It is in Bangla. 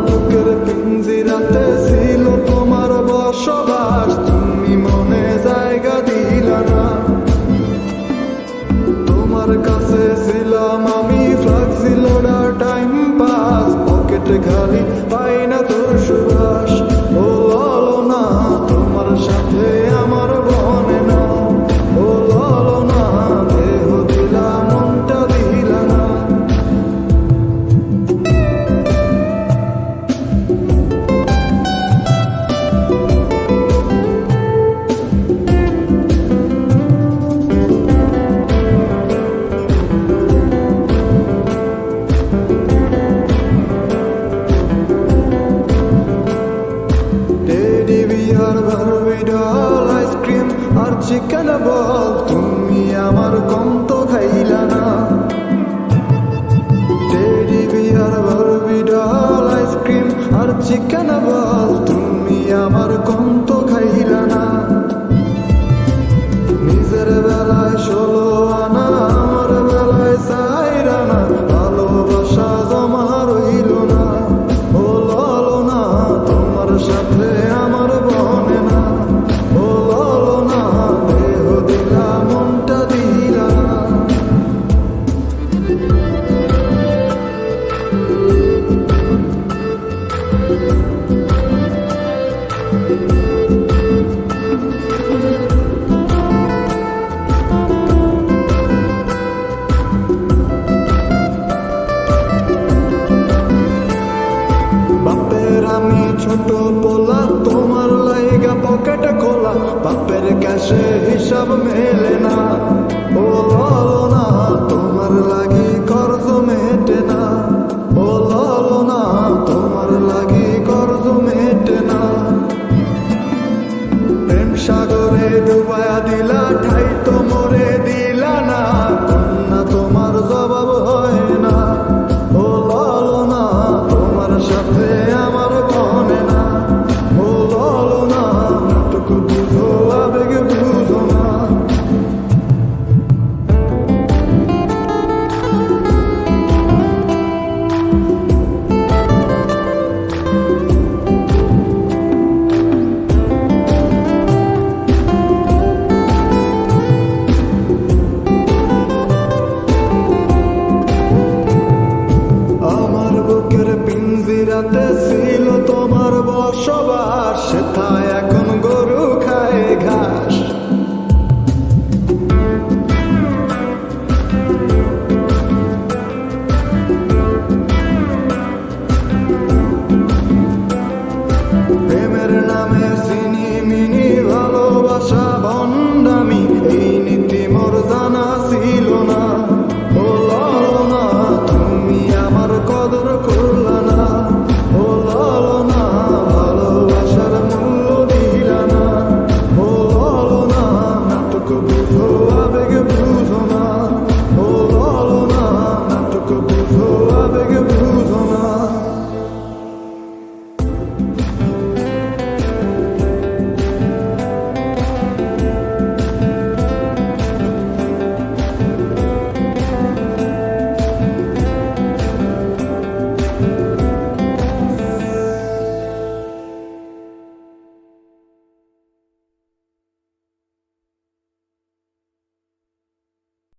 বুকের পিঞ্জিরাতে ছিল তোমার বসবাস, তুমি মনে জায়গা দিলা না। তোমার কাছে ছিলাম আমি, ফ্লাগ ছিল না টাইম পাস, পকেটে খালি পাই না তোর সুবাস। ও ললো না, তোমার সাথে আমার বনে না। ও ললো না, দেহ দিলা মনটা দিলা না। আইসক্রিম আর চিকেন বল, তুমি আমার কম তো খাইলা না। Teddy bear Barbie doll, ice cream আর চিকেন বল, তুমি আমার কম তো খাইলা না। নিজের বেলায় 16 আনা, আমার বেলায় 4 আনা, ভালোবাসা জমা রইল না। ও ললো না, তোমার সাথে আমার বনে না। ও ললো না, দেহ দিলা মনটা দিলা না। বাপের আমি ছোট পোলা, তোমার লাইগা পকেট খোলা, বাপের ক্যাশে হিসাব মেলে না।